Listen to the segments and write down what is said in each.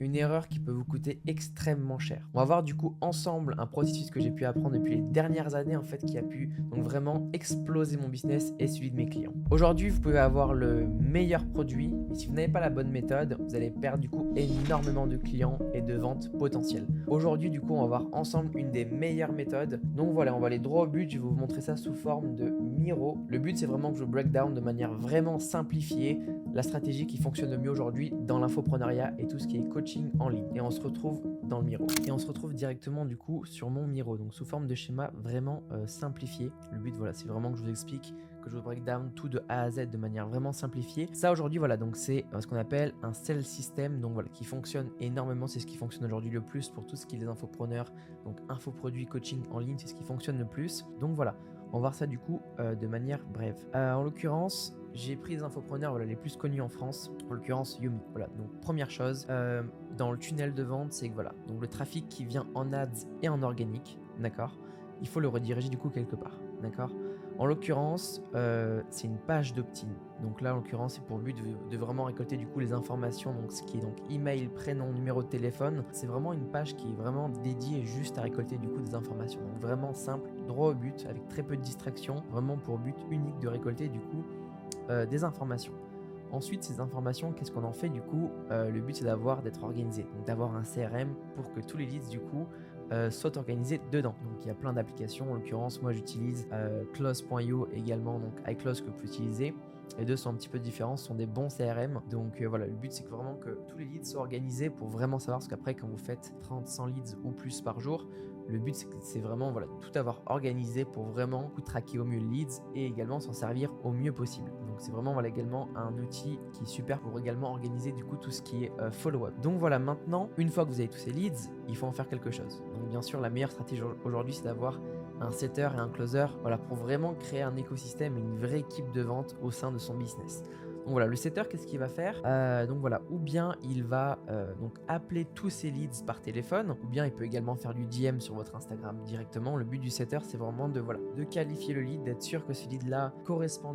une erreur qui peut vous coûter extrêmement cher. On va voir du coup ensemble un processus que j'ai pu apprendre depuis les dernières années en fait qui a pu donc vraiment exploser mon business et celui de mes clients. Aujourd'hui, vous pouvez avoir le meilleur produit, mais si vous n'avez pas la bonne méthode, vous allez perdre du coup énormément de clients et de ventes potentielles. Aujourd'hui, du coup, on va voir ensemble une des meilleures méthodes. Donc voilà, on va aller droit au but. Je vais vous montrer ça sous forme de Miro. Le but, c'est vraiment que je break down de manière vraiment simplifiée la stratégie qui fonctionne le mieux aujourd'hui dans l'infopreneuriat et tout ce qui est coaching en ligne. Et on se retrouve dans le Miro. Et on se retrouve directement du coup sur mon Miro, donc sous forme de schéma vraiment simplifié. Le but, voilà, c'est vraiment que je vous explique, que je vous break down tout de A à Z de manière vraiment simplifiée. Ça aujourd'hui, voilà, donc c'est ce qu'on appelle un sell system, donc voilà, qui fonctionne énormément. C'est ce qui fonctionne aujourd'hui le plus pour tout ce qui est les infopreneurs, donc infoproduits, coaching en ligne, c'est ce qui fonctionne le plus. Donc voilà, on va voir ça du coup de manière brève. En l'occurrence, j'ai pris les infopreneurs voilà, les plus connus en France, en l'occurrence Yomi. Voilà, donc première chose, dans le tunnel de vente, c'est que voilà, donc le trafic qui vient en ads et en organique, d'accord, il faut le rediriger du coup quelque part, d'accord. En l'occurrence, c'est une page d'opt-in. Donc là, en l'occurrence, c'est pour le but de vraiment récolter du coup les informations, donc ce qui est donc email, prénom, numéro de téléphone. C'est vraiment une page qui est vraiment dédiée juste à récolter du coup des informations. Donc vraiment simple, droit au but, avec très peu de distractions, vraiment pour but unique de récolter du coup des informations. Ensuite, ces informations, qu'est-ce qu'on en fait du coup? Le but, c'est d'être organisé, donc d'avoir un CRM pour que tous les leads du coup soient organisés dedans. Donc il y a plein d'applications. En l'occurrence, moi j'utilise Close.io également, donc iClose que vous pouvez utiliser. Les deux sont un petit peu différents, ce sont des bons CRM. Donc voilà, le but c'est que vraiment que tous les leads soient organisés pour vraiment savoir, parce qu'après quand vous faites 30, 100 leads ou plus par jour, le but c'est vraiment voilà, tout avoir organisé pour vraiment traquer au mieux les leads et également s'en servir au mieux possible. Donc c'est vraiment voilà, également un outil qui est super pour également organiser du coup tout ce qui est follow-up. Donc voilà, maintenant, une fois que vous avez tous ces leads, il faut en faire quelque chose. Donc bien sûr, la meilleure stratégie aujourd'hui, c'est d'avoir un setter et un closer, voilà, pour vraiment créer un écosystème et une vraie équipe de vente au sein de son business. Donc voilà, le setter, qu'est-ce qu'il va faire? Donc voilà, ou bien il va donc appeler tous ses leads par téléphone, ou bien il peut également faire du DM sur votre Instagram directement. Le but du setter, c'est vraiment de voilà, de qualifier le lead, d'être sûr que ce lead-là correspond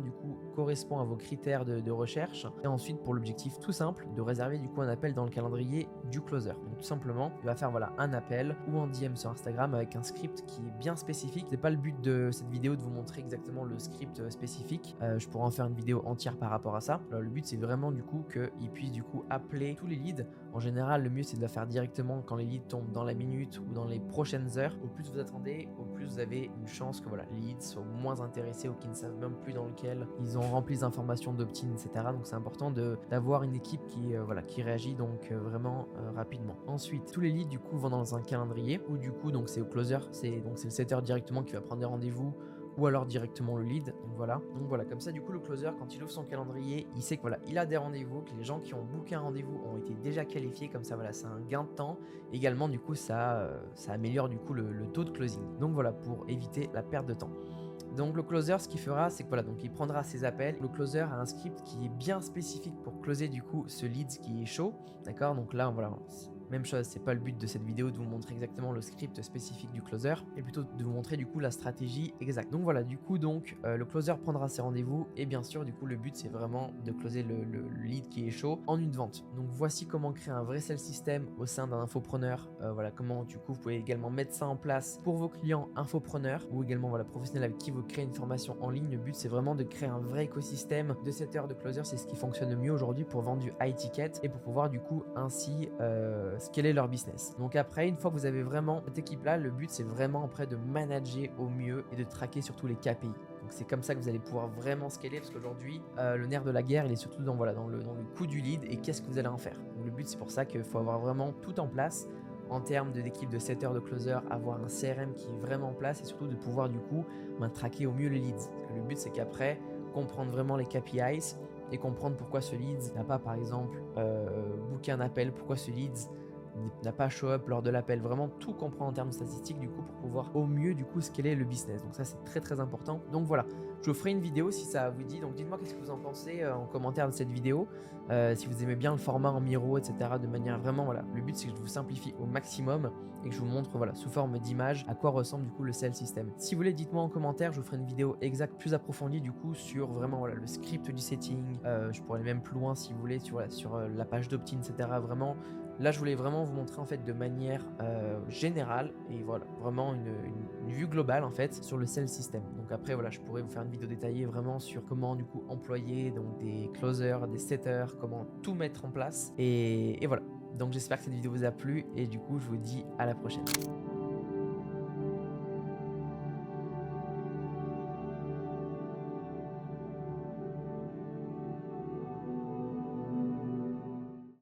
à vos critères de recherche. Et ensuite, pour l'objectif tout simple, de réserver du coup un appel dans le calendrier du closer. Donc tout simplement, il va faire voilà un appel ou un DM sur Instagram avec un script qui est bien spécifique. C'est pas le but de cette vidéo de vous montrer exactement le script spécifique. Je pourrais en faire une vidéo entière par rapport à ça. Alors, le but c'est vraiment du coup qu'il puisse du coup appeler tous les leads. En général, le mieux c'est de le faire directement quand les leads tombent dans la minute ou dans les prochaines heures. Au plus vous attendez, au plus vous avez une chance que voilà, les leads soient moins intéressés ou qu'ils ne savent même plus dans lequel ils ont rempli les informations d'opt-in, etc. Donc c'est important d'avoir une équipe qui réagit donc vraiment rapidement. Ensuite, tous les leads du coup vont dans un calendrier où du coup donc c'est au closer, c'est le setter directement qui va prendre des rendez-vous ou alors directement le lead. Donc voilà, comme ça du coup le closer quand il ouvre son calendrier, il sait que voilà, il a des rendez-vous, que les gens qui ont booké un rendez-vous ont été déjà qualifiés, comme ça voilà, c'est un gain de temps. Également du coup ça améliore du coup le taux de closing. Donc voilà, pour éviter la perte de temps. Donc le closer, ce qu'il fera, c'est que voilà, donc il prendra ses appels. Le closer a un script qui est bien spécifique pour closer du coup ce lead qui est chaud, d'accord. Donc là, voilà, même chose, c'est pas le but de cette vidéo de vous montrer exactement le script spécifique du closer, mais plutôt de vous montrer du coup la stratégie exacte. Donc voilà, du coup donc le closer prendra ses rendez-vous et bien sûr du coup le but c'est vraiment de closer le lead qui est chaud en une vente. Donc voici comment créer un vrai sell system au sein d'un infopreneur. Voilà comment du coup vous pouvez également mettre ça en place pour vos clients infopreneurs ou également voilà professionnels avec qui vous créez une formation en ligne. Le but c'est vraiment de créer un vrai écosystème de setters, de closers. C'est ce qui fonctionne le mieux aujourd'hui pour vendre du high ticket et pour pouvoir du coup ainsi scaler leur business. Donc après, une fois que vous avez vraiment cette équipe là, le but c'est vraiment après de manager au mieux et de traquer surtout les KPI. Donc c'est comme ça que vous allez pouvoir vraiment scaler, parce qu'aujourd'hui le nerf de la guerre il est surtout dans le coût du lead et qu'est-ce que vous allez en faire. Donc le but c'est pour ça qu'il faut avoir vraiment tout en place en termes d'équipe de setter, de closer, avoir un CRM qui est vraiment en place et surtout de pouvoir du coup traquer au mieux les leads. Parce que le but c'est qu'après comprendre vraiment les KPIs et comprendre pourquoi ce lead n'a pas par exemple booké un appel, pourquoi ce lead n'a pas show up lors de l'appel. Vraiment tout comprendre en termes de statistiques du coup pour pouvoir au mieux du coup scaler le business. Donc ça c'est très très important. Donc voilà, je vous ferai une vidéo si ça vous dit. Donc dites-moi qu'est-ce que vous en pensez en commentaire de cette vidéo. Si vous aimez bien le format en Miro, etc. De manière vraiment voilà. Le but c'est que je vous simplifie au maximum et que je vous montre voilà sous forme d'image à quoi ressemble du coup le sell system. Si vous voulez, dites-moi en commentaire, je vous ferai une vidéo exacte plus approfondie du coup sur vraiment voilà le script du setting. Je pourrais aller même plus loin si vous voulez sur la page d'opt-in, etc. Vraiment Là, je voulais vraiment vous montrer en fait de manière générale et voilà, vraiment une vue globale en fait sur le sales system. Donc après, voilà, je pourrais vous faire une vidéo détaillée vraiment sur comment du coup employer donc des closers, des setters, comment tout mettre en place et voilà. Donc j'espère que cette vidéo vous a plu et du coup, je vous dis à la prochaine.